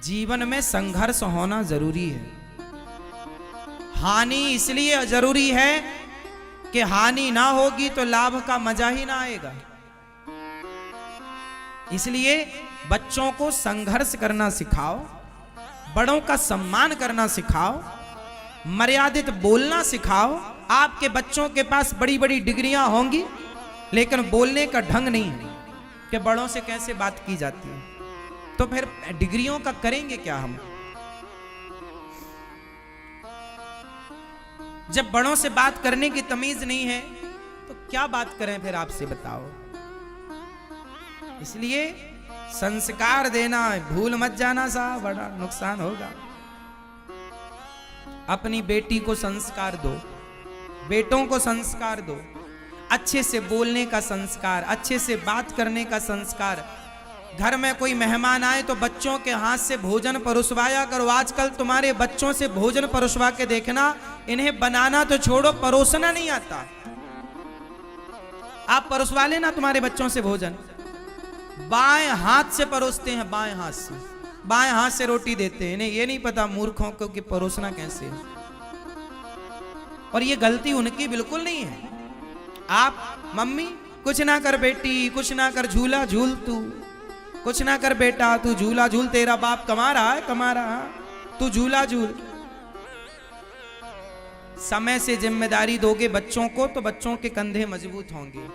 जीवन में संघर्ष होना जरूरी है। हानि इसलिए जरूरी है कि हानि ना होगी तो लाभ का मजा ही ना आएगा। इसलिए बच्चों को संघर्ष करना सिखाओ, बड़ों का सम्मान करना सिखाओ, मर्यादित बोलना सिखाओ। आपके बच्चों के पास बड़ी बड़ी डिग्रियां होंगी लेकिन बोलने का ढंग नहीं है कि बड़ों से कैसे बात की जाती है, तो फिर डिग्रियों का करेंगे क्या हम? जब बड़ों से बात करने की तमीज नहीं है तो क्या बात करें फिर, आपसे बताओ। इसलिए संस्कार देना भूल मत जाना साहब, बड़ा नुकसान होगा। अपनी बेटी को संस्कार दो, बेटों को संस्कार दो, अच्छे से बोलने का संस्कार, अच्छे से बात करने का संस्कार। घर में कोई मेहमान आए तो बच्चों के हाथ से भोजन परोसवाया करो। आजकल तुम्हारे बच्चों से भोजन परोसवा के देखना, इन्हें बनाना तो छोड़ो, परोसना नहीं आता। आप परोसवा लेना तुम्हारे बच्चों से भोजन, बाएं हाथ से परोसते हैं, बाएं हाथ से, बाएं हाथ से रोटी देते हैं। इन्हें ये नहीं पता मूर्खों को कि परोसना कैसे है। और ये गलती उनकी बिल्कुल नहीं है। आप मम्मी कुछ ना कर बेटी, कुछ ना कर, झूला झूल तू, कुछ ना कर बेटा तू झूला झूल, तेरा बाप कमा रहा है, कमा रहा है, तू झूला झूल। समय से जिम्मेदारी दोगे बच्चों को तो बच्चों के कंधे मजबूत होंगे।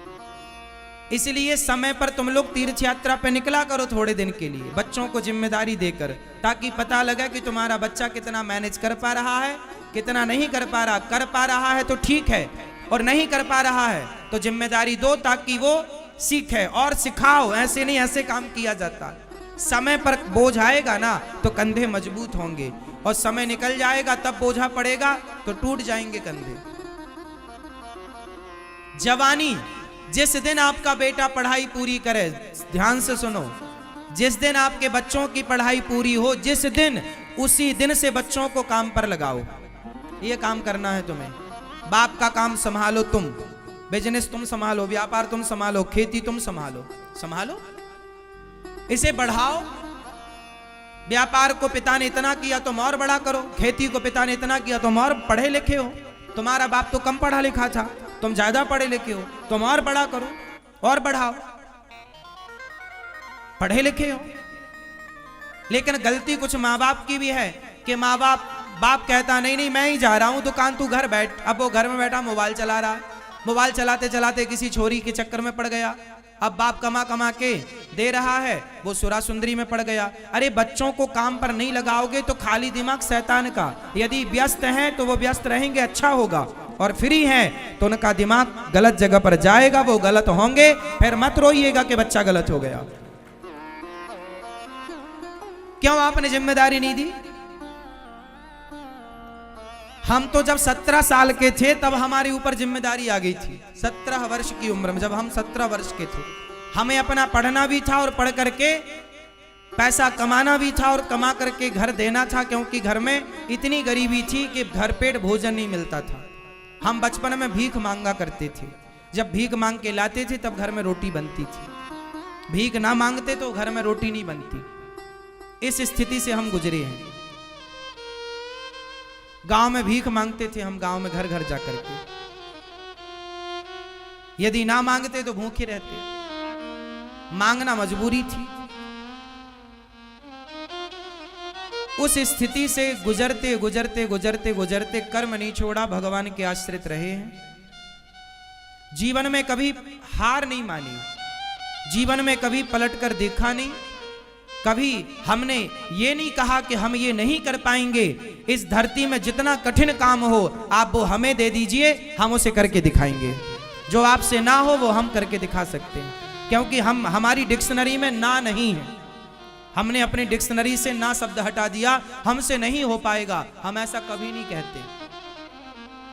इसलिए समय पर तुम लोग तीर्थ यात्रा पे निकला करो थोड़े दिन के लिए, बच्चों को जिम्मेदारी देकर, ताकि पता लगे कि तुम्हारा बच्चा कितना मैनेज कर पा रहा है, कितना नहीं कर पा रहा। कर पा रहा है तो ठीक है, और नहीं कर पा रहा है तो जिम्मेदारी दो ताकि वो सीखे और सिखाओ। ऐसे नहीं, ऐसे काम किया जाता। समय पर बोझ आएगा ना तो कंधे मजबूत होंगे, और समय निकल जाएगा तब बोझा पड़ेगा तो टूट जाएंगे कंधे। जवानी, जिस दिन आपका बेटा पढ़ाई पूरी करे, ध्यान से सुनो, जिस दिन आपके बच्चों की पढ़ाई पूरी हो, जिस दिन, उसी दिन से बच्चों को काम पर लगाओ। ये काम करना है तुम्हें। बाप का काम संभालो तुम, बिजनेस तुम संभालो, व्यापार तुम संभालो, खेती तुम संभालो, संभालो, इसे बढ़ाओ। व्यापार को पिता ने इतना किया तुम और बड़ा करो, खेती को पिता ने इतना किया तुम और पढ़े लिखे हो। तुम्हारा बाप तो कम पढ़ा लिखा था, तुम ज्यादा पढ़े लिखे हो, तुम और बड़ा करो और बढ़ाओ। पढ़े लिखे हो, लेकिन गलती कुछ माँ बाप की भी है कि माँ बाप कहता नहीं नहीं मैं ही जा रहा हूं दुकान, तू घर बैठ। अब वो घर में बैठा मोबाइल चला रहा, मोबाइल चलाते चलाते किसी छोरी के चक्कर में पड़ गया। अब बाप कमा कमा के दे रहा है, वो सुरा सुंदरी में पड़ गया। अरे बच्चों को काम पर नहीं लगाओगे तो खाली दिमाग शैतान का। यदि व्यस्त हैं तो वो व्यस्त रहेंगे, अच्छा होगा, और फ्री हैं तो उनका दिमाग गलत जगह पर जाएगा, वो गलत होंगे। फिर मत रोइएगा कि बच्चा गलत हो गया। क्यों आपने जिम्मेदारी नहीं दी? हम तो जब 17 साल के थे तब हमारे ऊपर जिम्मेदारी आ गई थी। 17 वर्ष की उम्र में, जब हम 17 वर्ष के थे, हमें अपना पढ़ना भी था और पढ़ करके पैसा कमाना भी था और कमा करके घर देना था, क्योंकि घर में इतनी गरीबी थी कि घर पेट भोजन नहीं मिलता था। हम बचपन में भीख मांगा करते थे। जब भीख मांग के लाते थे तब घर में रोटी बनती थी, भीख ना मांगते तो घर में रोटी नहीं बनती। इस स्थिति से हम गुजरे हैं। गांव में भीख मांगते थे हम, गांव में घर घर जाकर के। यदि ना मांगते तो भूखे रहते, मांगना मजबूरी थी। उस स्थिति से गुजरते गुजरते गुजरते गुजरते कर्म नहीं छोड़ा, भगवान के आश्रित रहे हैं। जीवन में कभी हार नहीं मानी, जीवन में कभी पलट कर देखा नहीं, कभी हमने ये नहीं कहा कि हम ये नहीं कर पाएंगे। इस धरती में जितना कठिन काम हो आप वो हमें दे दीजिए, हम उसे करके दिखाएंगे। जो आपसे ना हो वो हम करके दिखा सकते हैं, क्योंकि हमारी डिक्शनरी में ना नहीं है। हमने अपनी डिक्शनरी से ना शब्द हटा दिया, हमसे नहीं हो पाएगा, हम ऐसा कभी नहीं कहते।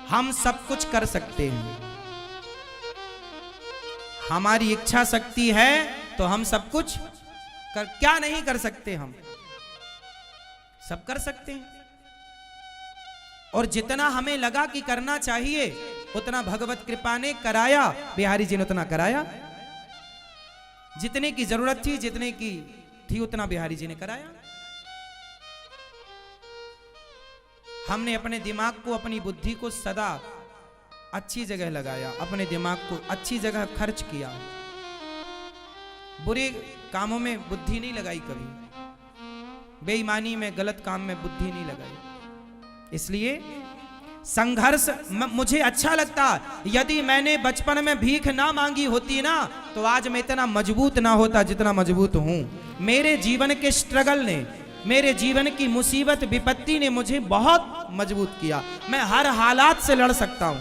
हम सब कुछ कर सकते हैं, हमारी इच्छा शक्ति है तो हम सब कुछ क्या नहीं कर सकते? हम सब कर सकते हैं। और जितना हमें लगा कि करना चाहिए उतना भगवत कृपा ने कराया, बिहारी जी ने उतना कराया। जितने की जरूरत थी, जितने की थी उतना बिहारी जी ने कराया। हमने अपने दिमाग को, अपनी बुद्धि को सदा अच्छी जगह लगाया, अपने दिमाग को अच्छी जगह खर्च किया, बुरे कामों में बुद्धि नहीं लगाई, कभी बेईमानी में, गलत काम में बुद्धि नहीं लगाई। इसलिए संघर्ष मुझे अच्छा लगता। यदि मैंने बचपन में भीख ना मांगी होती ना, तो आज मैं इतना मजबूत ना होता जितना मजबूत हूं। मेरे जीवन के स्ट्रगल ने, मेरे जीवन की मुसीबत विपत्ति ने मुझे बहुत मजबूत किया। मैं हर हालात से लड़ सकता हूं,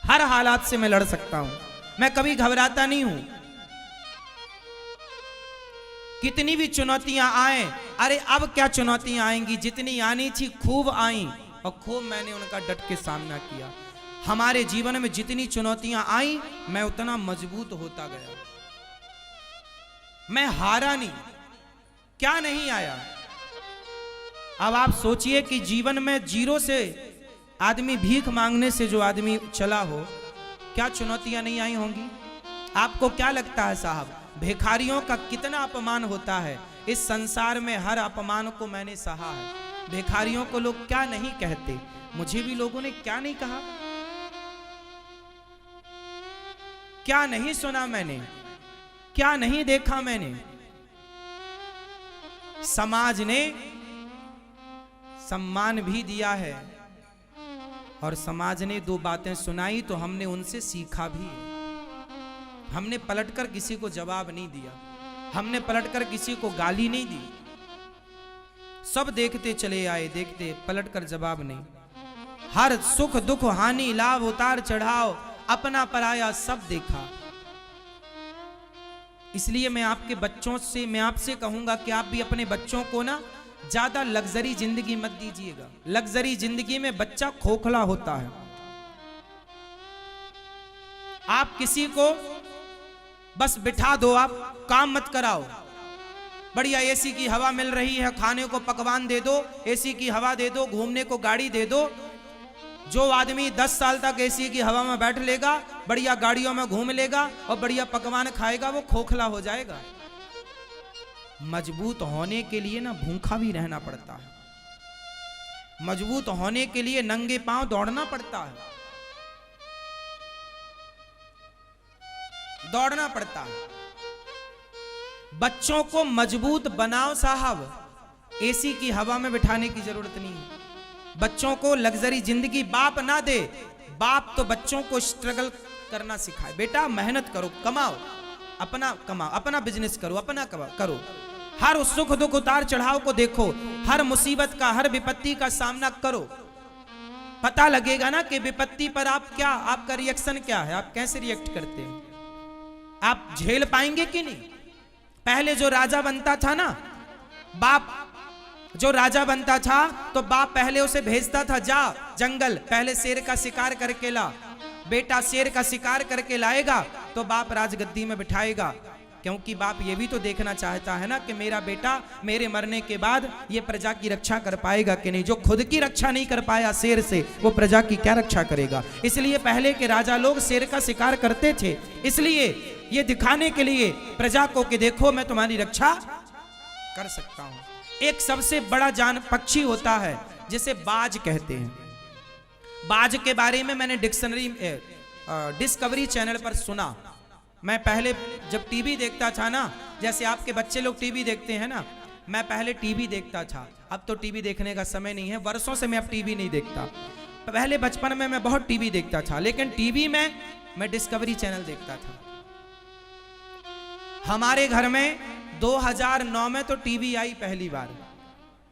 हर हालात से मैं लड़ सकता हूं। मैं कभी घबराता नहीं हूं। कितनी भी चुनौतियां आए, अरे अब क्या चुनौतियां आएंगी, जितनी आनी थी खूब आई और खूब मैंने उनका डट के सामना किया। हमारे जीवन में जितनी चुनौतियां आई, मैं उतना मजबूत होता गया। मैं हारा नहीं। क्या नहीं आया? अब आप सोचिए कि जीवन में जीरो से आदमी, भीख मांगने से जो आदमी चला हो, क्या चुनौतियां नहीं आई होंगी? आपको क्या लगता है साहब, भिखारियों का कितना अपमान होता है? इस संसार में हर अपमान को मैंने सहा है। भिखारियों को लोग क्या नहीं कहते, मुझे भी लोगों ने क्या नहीं कहा, क्या नहीं सुना मैंने, क्या नहीं देखा मैंने। समाज ने सम्मान भी दिया है और समाज ने दो बातें सुनाई तो हमने उनसे सीखा भी। हमने पलटकर किसी को जवाब नहीं दिया, हमने पलटकर किसी को गाली नहीं दी। सब देखते चले आए, देखते, पलटकर जवाब नहीं। हर सुख दुख हानि लाभ उतार चढ़ाव, अपना पराया सब देखा। इसलिए मैं आपके बच्चों से, मैं आपसे कहूंगा कि आप भी अपने बच्चों को ना ज्यादा लग्जरी जिंदगी मत दीजिएगा। लग्जरी जिंदगी में बच्चा खोखला होता है। आप किसी को बस बिठा दो, आप काम मत कराओ। बढ़िया एसी की हवा मिल रही है, खाने को पकवान दे दो, एसी की हवा दे दो, घूमने को गाड़ी दे दो। जो आदमी 10 साल तक एसी की हवा में बैठ लेगा, बढ़िया गाड़ियों में घूम लेगा और बढ़िया पकवान खाएगा, वो खोखला हो जाएगा। मजबूत होने के लिए ना भूखा भी रहना पड़ता है। मजबूत होने के लिए नंगे पांव दौड़ना पड़ता है, दौड़ना पड़ता है। बच्चों को मजबूत बनाओ साहब, एसी की हवा में बिठाने की जरूरत नहीं है। बच्चों को लग्जरी जिंदगी बाप ना दे। बाप तो बच्चों को स्ट्रगल करना सिखाए। बेटा मेहनत करो, कमाओ, अपना कमाओ, अपना बिजनेस करो, अपना करो। हर सुख दुख उतार चढ़ाव को देखो, हर मुसीबत का, हर विपत्ति का सामना करो। पता लगेगा ना कि विपत्ति पर आप क्या, आपका रिएक्शन क्या है, आप कैसे रिएक्ट करते हैं, आप झेल पाएंगे कि नहीं। पहले जो राजा बनता था ना, बाप जो राजा बनता था तो बाप पहले उसे भेजता था, जा जंगल, पहले शेर का शिकार करके ला। बेटा शेर का शिकार करके लाएगा तो बाप राजगद्दी में बिठाएगा, क्योंकि बाप ये भी तो देखना चाहता है ना कि मेरा बेटा मेरे मरने के बाद ये प्रजा की रक्षा कर पाएगा कि नहीं। जो खुद की रक्षा नहीं कर पाया शेर से, वो प्रजा की क्या रक्षा करेगा। इसलिए पहले के राजा लोग शेर का शिकार करते थे, इसलिए ये दिखाने के लिए प्रजा को कि देखो मैं तुम्हारी रक्षा कर सकता हूं। एक सबसे बड़ा जान पक्षी होता है जिसे बाज कहते हैं। बाज के बारे में मैंने डिस्कवरी चैनल पर सुना। मैं पहले जब टीवी देखता था ना, जैसे आपके बच्चे लोग टीवी देखते हैं ना, मैं पहले टीवी देखता था। अब तो टीवी देखने का समय नहीं है, वर्षों से मैं अब टीवी नहीं देखता। पहले बचपन में मैं बहुत टीवी देखता था, लेकिन टीवी में मैं डिस्कवरी चैनल देखता था। हमारे घर में 2009 में तो टीवी आई पहली बार।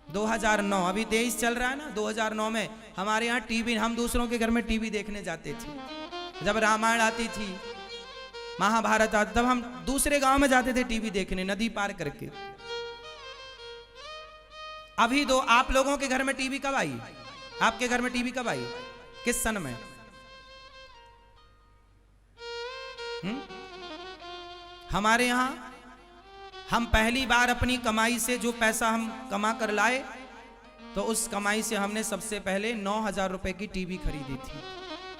2009, अभी 23 चल रहा है ना, 2009 में हमारे यहाँ टीवी, हम दूसरों के घर में टीवी देखने जाते थे। जब रामायण आती थी, महाभारत आती, तब हम दूसरे गांव में जाते थे टीवी देखने, नदी पार करके। अभी दो आप लोगों के घर में टीवी कब आई? आपके घर में टीवी कब आई? किस सन में? हमारे यहां हम पहली बार अपनी कमाई से जो पैसा हम कमा कर लाए, तो उस कमाई से हमने सबसे पहले 9,000 रुपए की टीवी खरीदी थी।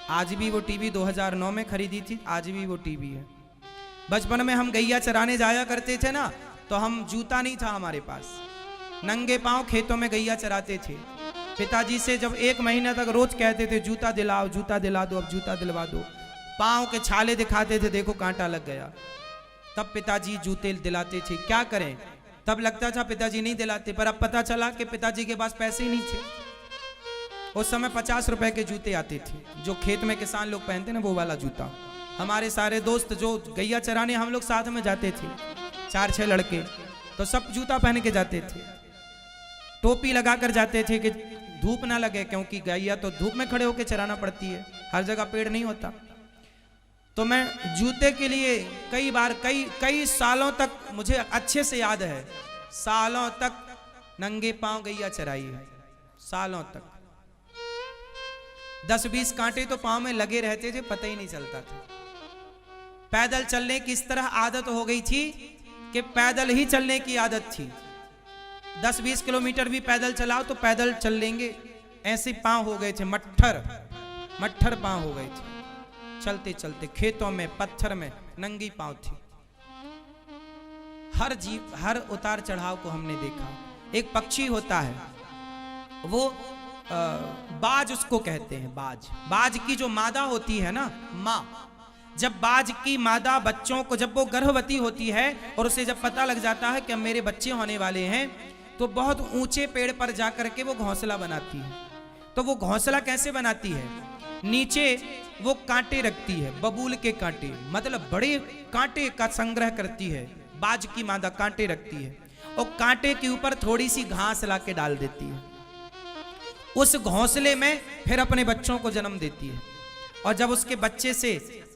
आज भी वो टीवी 2009 में खरीदी थी, आज भी वो टीवी है। बचपन में हम गैया चराने जाया करते थे ना, तो हम जूता नहीं था हमारे पास, नंगे पांव खेतों में गैया चराते थे। पिताजी से जब 1 महीना तक रोज कहते थे जूता दिलाओ, जूता दिला दो, अब जूता दिलवा दो, पाँव के छाले दिखाते थे, देखो कांटा लग गया, तब पिताजी जूते दिलाते थे। क्या करें, तब लगता था पिताजी नहीं दिलाते, पर अब पता चला कि पिताजी के पास पैसे ही नहीं थे। उस समय 50 रुपए के जूते आते थे, जो खेत में किसान लोग पहनते ना, वो वाला जूता। हमारे सारे दोस्त जो गैया चराने हम लोग साथ में जाते थे, 4-6 लड़के, तो सब जूता पहन के जाते थे, टोपी लगा कर जाते थे कि धूप ना लगे, क्योंकि गैया तो धूप में खड़े होकर चराना पड़ती है, हर जगह पेड़ नहीं होता। तो मैं जूते के लिए कई बार कई सालों तक, मुझे अच्छे से याद है, सालों तक नंगे पांव गैया चराई है, सालों तक। 10-20 कांटे तो पांव में लगे रहते थे, पता ही नहीं चलता था। पैदल चलने की इस तरह आदत हो गई थी कि पैदल ही चलने की आदत थी। 10-20 किलोमीटर भी पैदल चलाओ तो पैदल चल लेंगे, ऐसे पांव हो गए थे, मट्ठर पांव हो गए थे। चलते चलते खेतों में, पत्थर में नंगी पांव थी। हर उतार चढ़ाव को हमने देखा। एक पक्षी होता है, वो बाज उसको कहते हैं, बाज की जो मादा होती है ना, माँ, जब बाज की मादा बच्चों को, जब वो गर्भवती होती है और उसे जब पता लग जाता है कि अब मेरे बच्चे होने वाले हैं, तो बहुत ऊंचे पेड़ पर जाकर के वो घोंसला बनाती है। तो वो घोंसला कैसे बनाती है, नीचे वो कांटे रखती है, बबूल के कांटे, मतलब बड़े कांटे का संग्रह करती है। बाज की मादा कांटे रखती है और कांटे के ऊपर थोड़ी सी घास ला के डाल देती है। उस घोंसले में फिर अपने बच्चों को जन्म देती है, और जब उसके बच्चे से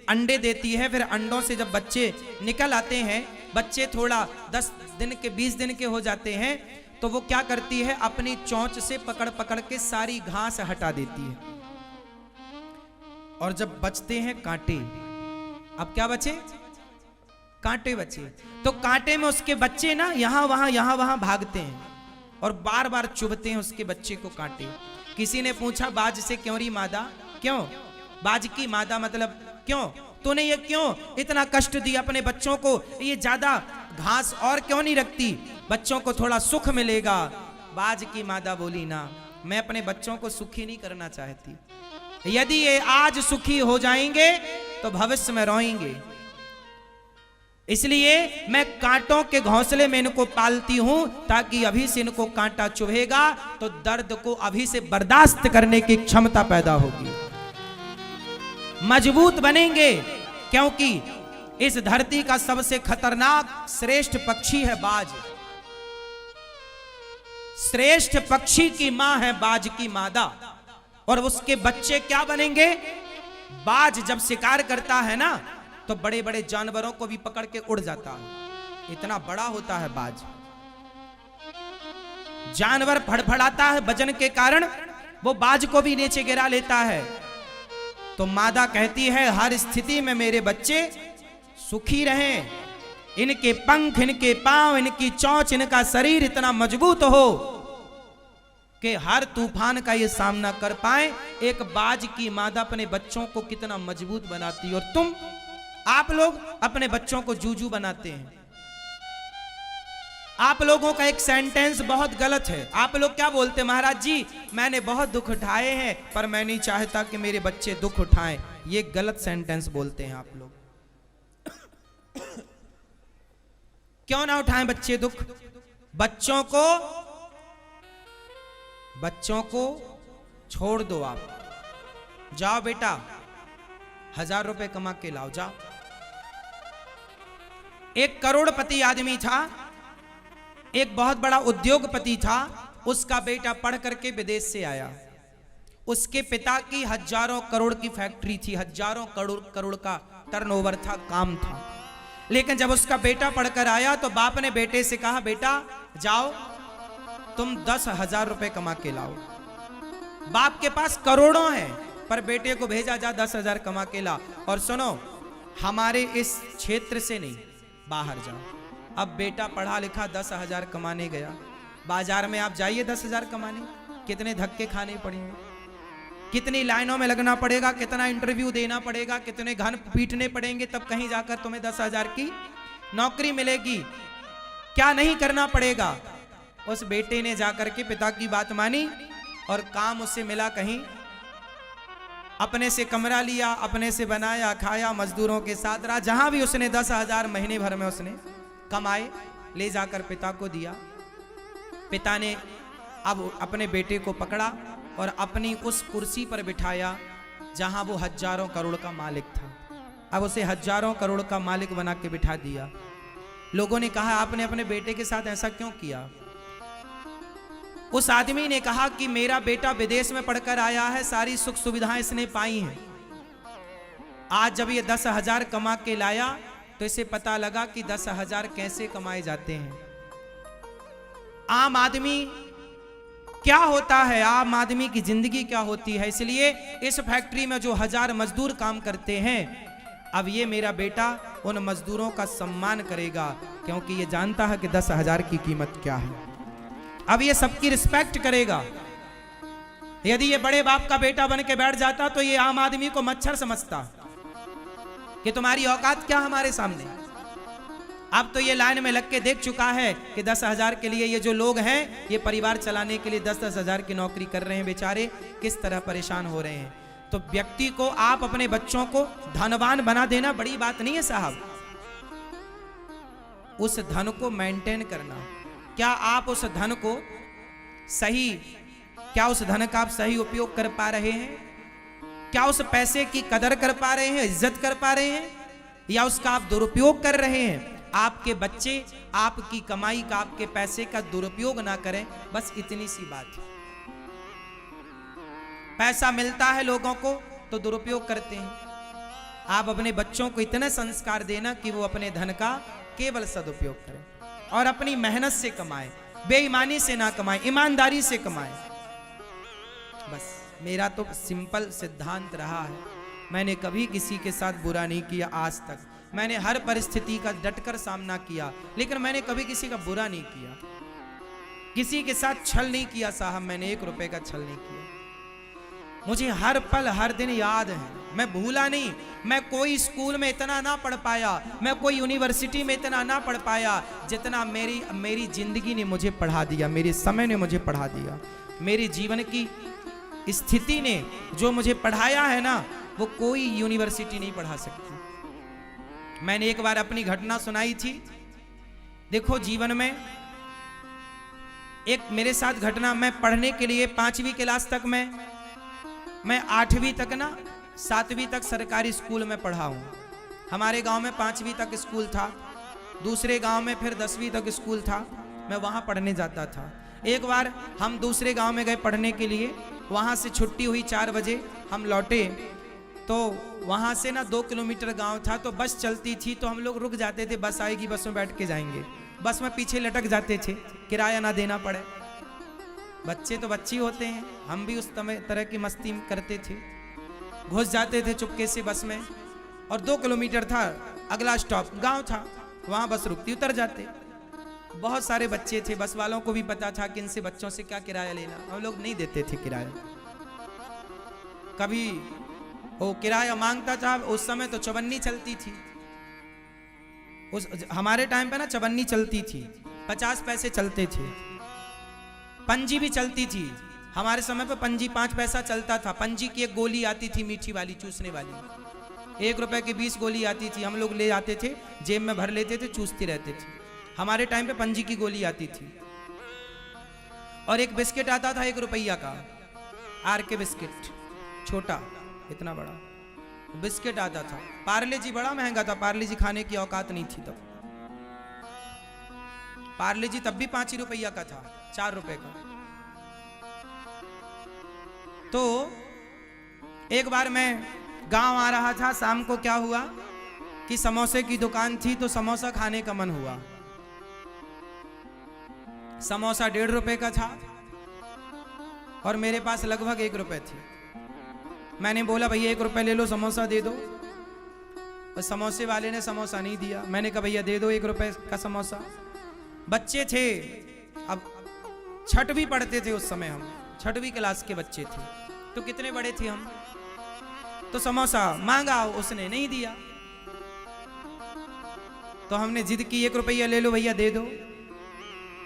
अंडे देती है, फिर अंडों से जब बच्चे निकल आते हैं, बच्चे थोड़ा 10 दिन के 20 दिन के हो जाते हैं, तो वो क्या करती है, अपनी चोंच से पकड़ पकड़ के सारी घास हटा देती है। और जब बचते हैं कांटे, अब क्या बचे, कांटे बचे, तो कांटे में उसके बच्चे ना यहां वहां भागते हैं और बार बार चुभते हैं उसके बच्चे को कांटे। किसी ने पूछा बाज से, क्यों री मादा, क्यों बाज की मादा, मतलब क्यों तूने ये क्यों इतना कष्ट दिया अपने बच्चों को, ये ज्यादा घास और क्यों नहीं रखती, बच्चों को थोड़ा सुख मिलेगा। बाज की मादा बोली, ना, मैं अपने बच्चों को सुखी नहीं करना चाहती। यदि ये आज सुखी हो जाएंगे तो भविष्य में रोएंगे, इसलिए मैं कांटों के घोंसले में इनको पालती हूं, ताकि अभी से इनको कांटा चुभेगा तो दर्द को अभी से बर्दाश्त करने की क्षमता पैदा होगी, मजबूत बनेंगे। क्योंकि इस धरती का सबसे खतरनाक श्रेष्ठ पक्षी है बाज। श्रेष्ठ पक्षी की मां है बाज की मादा, और उसके बच्चे क्या बनेंगे। बाज जब शिकार करता है ना, तो बड़े बड़े जानवरों को भी पकड़ के उड़ जाता है, इतना बड़ा होता है बाज। जानवर फड़फड़ाता है वजन के कारण, वो बाज को भी नीचे गिरा लेता है। तो मादा कहती है, हर स्थिति में मेरे बच्चे सुखी रहें, इनके पंख, इनके पांव, इनकी चोंच, इनका शरीर इतना मजबूत हो कि हर तूफान का ये सामना कर पाए। एक बाज की मादा अपने बच्चों को कितना मजबूत बनाती, और तुम, आप लोग अपने बच्चों को जूजू बनाते हैं। आप लोगों का एक सेंटेंस बहुत गलत है। आप लोग क्या बोलते हैं, महाराज जी मैंने बहुत दुख उठाए हैं, पर मैं नहीं चाहता कि मेरे बच्चे दुख उठाएं। ये गलत सेंटेंस बोलते हैं आप लोग। क्यों ना उठाएं बच्चे दुख। बच्चों को छोड़ दो, आप जाओ बेटा 1000 रुपए कमा के लाओ, जाओ। एक करोड़पति आदमी था, एक बहुत बड़ा उद्योगपति था, उसका बेटा पढ़ करके विदेश से आया। उसके पिता की हजारों करोड़ की फैक्ट्री थी, हजारों करोड़ का टर्नओवर था, काम था। लेकिन जब उसका बेटा पढ़कर आया तो बाप ने बेटे से कहा, बेटा जाओ तुम 10,000 रुपए कमा के लाओ। बाप के पास करोड़ों हैं, पर बेटे को भेजा, जा 10,000 कमा के ला, और सुनो हमारे इस क्षेत्र से नहीं, बाहर जाओ। अब बेटा पढ़ा लिखा 10,000 कमाने गया। बाजार में आप जाइए 10,000 कमाने, कितने धक्के खाने पड़ेंगे, कितनी लाइनों में लगना पड़ेगा, कितना इंटरव्यू देना पड़ेगा, कितने घन पीटने पड़ेंगे, तब कहीं जाकर तुम्हें 10,000 की नौकरी मिलेगी। क्या नहीं करना पड़ेगा। उस बेटे ने जाकर के पिता की बात मानी और काम उससे मिला कहीं, अपने से कमरा लिया, अपने से बनाया, खाया, मजदूरों के साथ रहा। जहां भी उसने 10,000 महीने भर में उसने कमाए, ले जाकर पिता को दिया। पिता ने अब अपने बेटे को पकड़ा और अपनी उस कुर्सी पर बिठाया जहां वो हजारों करोड़ का मालिक था। अब उसे हजारों करोड़ का मालिक बना के बिठा दिया। लोगों ने कहा आपने अपने बेटे के साथ ऐसा क्यों किया? उस आदमी ने कहा कि मेरा बेटा विदेश में पढ़कर आया है, सारी सुख सुविधाएं इसने पाई हैं। आज जब ये 10,000 कमा के लाया तो इसे पता लगा कि 10,000 कैसे कमाए जाते हैं। आम आदमी क्या होता है, आम आदमी की जिंदगी क्या होती है। इसलिए इस फैक्ट्री में जो 1000 मजदूर काम करते हैं, अब ये मेरा बेटा उन मजदूरों का सम्मान करेगा, क्योंकि ये जानता है कि 10,000 की कीमत क्या है। अब ये सबकी रिस्पेक्ट करेगा। यदि ये बड़े बाप का बेटा बन के बैठ जाता तो ये आम आदमी को मच्छर समझता कि तुम्हारी औकात क्या हमारे सामने। अब तो ये लाइन में लग के देख चुका है कि 10,000 के लिए ये जो लोग हैं, ये परिवार चलाने के लिए 10-10 हजार की नौकरी कर रहे हैं, बेचारे किस तरह परेशान हो रहे हैं। तो व्यक्ति को, आप अपने बच्चों को धनवान बना देना बड़ी बात नहीं है साहब। उस धन को मेंटेन करना, क्या आप उस धन को सही, क्या उस धन का आप सही उपयोग कर पा रहे हैं? क्या उस पैसे की कदर कर पा रहे हैं, इज्जत कर पा रहे हैं, या उसका आप दुरुपयोग कर रहे हैं? आपके बच्चे आपकी कमाई का, आपके पैसे का दुरुपयोग ना करें, बस इतनी सी बात है। पैसा मिलता है लोगों को तो दुरुपयोग करते हैं। आप अपने बच्चों को इतना संस्कार देना कि वो अपने धन का केवल सदुपयोग करें और अपनी मेहनत से कमाएं, बेईमानी से ना कमाएं, ईमानदारी से कमाएं। बस मेरा तो सिंपल सिद्धांत रहा है, मैंने कभी किसी के साथ बुरा नहीं किया आज तक। मैंने हर परिस्थिति का डटकर सामना किया, लेकिन मैंने कभी किसी का बुरा नहीं किया, किसी के साथ छल नहीं किया साहब। मैंने 1 रुपए का छल नहीं किया। मुझे हर पल हर दिन याद है, मैं भूला नहीं। मैं कोई स्कूल में इतना ना पढ़ पाया, मैं कोई यूनिवर्सिटी में इतना ना पढ़ पाया जितना मेरी जिंदगी ने मुझे पढ़ा दिया, मेरे समय ने मुझे पढ़ा दिया। मेरे जीवन की स्थिति ने जो मुझे पढ़ाया है ना, वो कोई यूनिवर्सिटी नहीं पढ़ा सकती। मैंने एक बार अपनी घटना सुनाई थी। देखो जीवन में एक मेरे साथ घटना, मैं पढ़ने के लिए 5वीं क्लास तक मैं 8वीं तक ना 7वीं तक सरकारी स्कूल में पढ़ा हूँ। हमारे गांव में 5वीं तक स्कूल था, दूसरे गांव में फिर 10वीं तक स्कूल था, मैं वहाँ पढ़ने जाता था। एक बार हम दूसरे गांव में गए पढ़ने के लिए, वहाँ से छुट्टी हुई 4 बजे, हम लौटे तो वहाँ से ना 2 किलोमीटर गांव था, तो बस चलती थी तो हम लोग रुक जाते थे, बस आएगी बस में बैठ के जाएंगे। बस में पीछे लटक जाते थे, किराया ना देना पड़े। बच्चे तो बच्चे होते हैं, हम भी उस तरह की मस्ती करते थे। घुस जाते थे चुपके से बस में, और 2 किलोमीटर था, अगला स्टॉप गांव था, वहां बस रुकती, उतर जाते। बहुत सारे बच्चे थे, बस वालों को भी पता था कि इनसे बच्चों से क्या किराया लेना। हम लोग नहीं देते थे किराया। कभी वो किराया मांगता था, उस समय तो चवन्नी चलती थी। उस हमारे टाइम पे ना चवन्नी चलती थी, 50 पैसे चलते थे। पंजी भी चलती थी, हमारे समय पे पंजी 5 पैसा चलता था। पंजी की एक गोली आती थी मीठी वाली, चूसने वाली, 1 रुपए की 20 गोली आती थी। हम लोग ले आते थे, जेब में भर लेते थे, चूसते रहते थे। हमारे टाइम पे पंजी की गोली आती थी। और एक बिस्किट आता था 1 रुपया का, आर के बिस्किट, छोटा इतना बड़ा बिस्किट आता था। पार्ले जी बड़ा महंगा था, पार्ले जी खाने की औकात नहीं थी तब। पार्ले जी तब भी 5 रुपया का था, 4 रुपए का। तो एक बार मैं गांव आ रहा था, शाम को क्या हुआ कि समोसे की दुकान थी, तो समोसा खाने का मन हुआ। समोसा 1.5 रुपए का था और मेरे पास लगभग 1 रुपए थे। मैंने बोला भैया 1 रुपए ले लो, समोसा दे दो। और समोसे वाले ने समोसा नहीं दिया। मैंने कहा भैया दे दो 1 रुपए का समोसा। बच्चे थे, अब 6वीं पढ़ते थे उस समय, हम 6वीं क्लास के बच्चे थे, तो कितने बड़े थे हम। तो समोसा मांगा, उसने नहीं दिया, तो हमने जिद की 1 रुपया ले लो भैया, दे दो।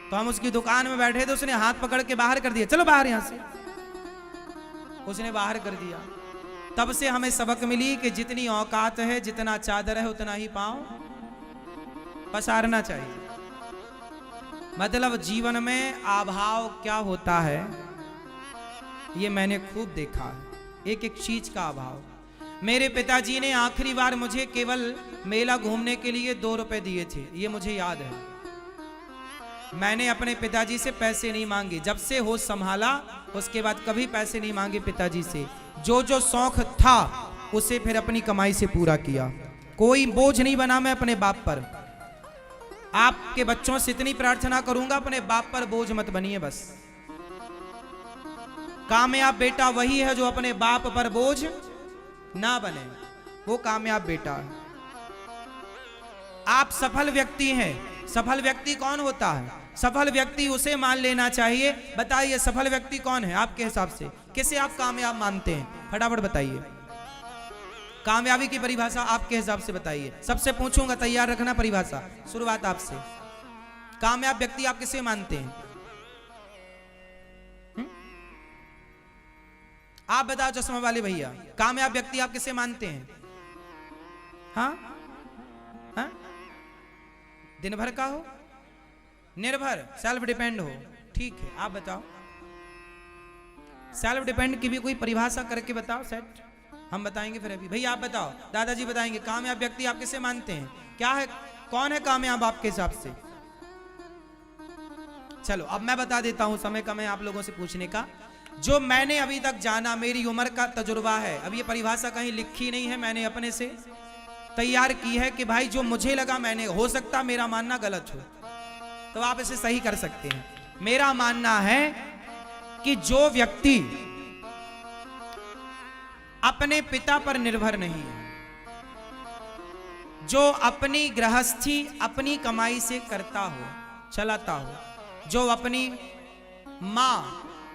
तो हम उसकी दुकान में बैठे थे, उसने हाथ पकड़ के बाहर कर दिया, चलो बाहर यहां से। उसने बाहर कर दिया। तब से हमें सबक मिली कि जितनी औकात है, जितना चादर है, उतना ही पांव पसारना चाहिए। मतलब जीवन में अभाव क्या होता है ये मैंने खूब देखा है, एक एक चीज का अभाव। मेरे पिताजी ने आखिरी बार मुझे केवल मेला घूमने के लिए 2 रुपए दिए थे, ये मुझे याद है। मैंने अपने पिताजी से पैसे नहीं मांगे, जब से होश संभाला उसके बाद कभी पैसे नहीं मांगे पिताजी से। जो जो शौक था उसे फिर अपनी कमाई से पूरा किया, कोई बोझ नहीं बना मैं अपने बाप पर। आपके बच्चों से इतनी प्रार्थना करूंगा, अपने बाप पर बोझ मत बनिए बस। कामयाब बेटा वही है जो अपने बाप पर बोझ ना बने, वो कामयाब बेटा है। आप सफल व्यक्ति हैं। सफल व्यक्ति कौन होता है? सफल व्यक्ति उसे मान लेना चाहिए। बताइए सफल व्यक्ति कौन है आपके हिसाब से? किसे आप कामयाब मानते हैं? फटाफट बताइए। कामयाबी की परिभाषा आपके हिसाब से बताइए। सबसे पूछूंगा, तैयार रखना परिभाषा। शुरुआत आपसे। कामयाब व्यक्ति आप किसे मानते हैं? आप बताओ चश्मा वाले भैया, कामयाब व्यक्ति आप किसे मानते हैं? हाँ हाँ, दिन भर का हो, निर्भर, सेल्फ डिपेंड हो। ठीक है, आप बताओ सेल्फ डिपेंड की भी कोई परिभाषा करके बताओ। सेट हम बताएंगे फिर। अभी भैया आप बताओ, दादाजी बताएंगे कामयाब व्यक्ति आप किसे मानते हैं? क्या है, कौन है कामयाब आपके हिसाब से? चलो अब मैं बता देता हूं, समय कम है आप लोगों से पूछने का। जो मैंने अभी तक जाना, मेरी उम्र का तजुर्बा है, अब ये परिभाषा कहीं लिखी नहीं है, मैंने अपने से तैयार की है कि भाई जो मुझे लगा, मैंने, हो सकता मेरा मानना गलत हो तो आप इसे सही कर सकते हैं। मेरा मानना है कि जो व्यक्ति अपने पिता पर निर्भर नहीं है, जो अपनी गृहस्थी अपनी कमाई से करता हो, चलाता हो, जो अपनी मां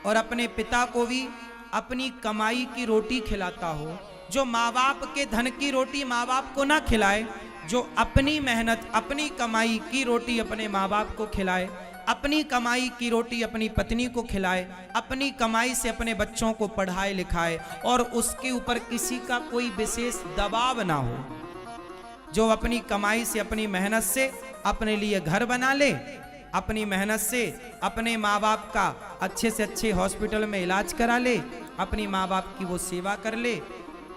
और अपने पिता को भी अपनी कमाई की रोटी खिलाता हो, जो माँ बाप के धन की रोटी माँ बाप को ना खिलाए, जो अपनी मेहनत अपनी कमाई की रोटी अपने माँ बाप को खिलाए, अपनी कमाई की रोटी अपनी पत्नी को खिलाए, अपनी कमाई से अपने बच्चों को पढ़ाए लिखाए और उसके ऊपर किसी का कोई विशेष दबाव ना हो, जो अपनी कमाई से अपनी मेहनत से अपने लिए घर बना ले, अपनी मेहनत से अपने माँ बाप का अच्छे से अच्छे हॉस्पिटल में इलाज करा ले, अपनी माँ बाप की वो सेवा कर ले,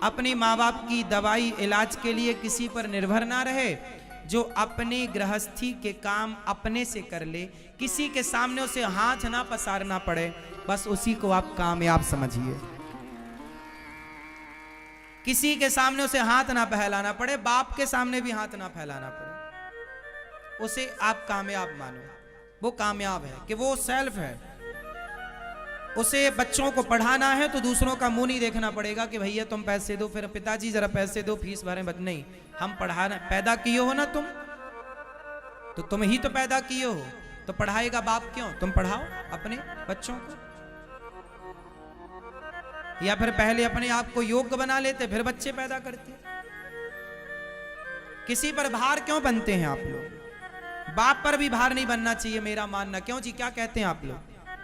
अपनी माँ बाप की दवाई इलाज के लिए किसी पर निर्भर ना रहे, जो अपने गृहस्थी के काम अपने से कर ले, किसी के सामने उसे हाथ ना पसारना पड़े, बस उसी को आप कामयाब समझिए। किसी के सामने उसे हाथ ना फैलाना पड़े, बाप के सामने भी हाथ ना फैलाना पड़े, उसे आप कामयाब मानो। वो कामयाब है कि वो सेल्फ है। उसे बच्चों को पढ़ाना है तो दूसरों का मुंह नहीं देखना पड़ेगा कि भैया तुम पैसे दो, फिर पिताजी जरा पैसे दो, फीस भरें। बट नहीं, हम पढ़ाना, पैदा किए हो ना तुम, तो तुम ही तो पैदा किए हो, तो पढ़ाएगा बाप क्यों? तुम पढ़ाओ अपने बच्चों को। या फिर पहले अपने आप को योग्य बना लेते, फिर बच्चे पैदा करते। किसी पर भार क्यों बनते हैं आप लोग? बाप पर भी भार नहीं बनना चाहिए मेरा मानना। क्यों जी, क्या कहते हैं आप लोग?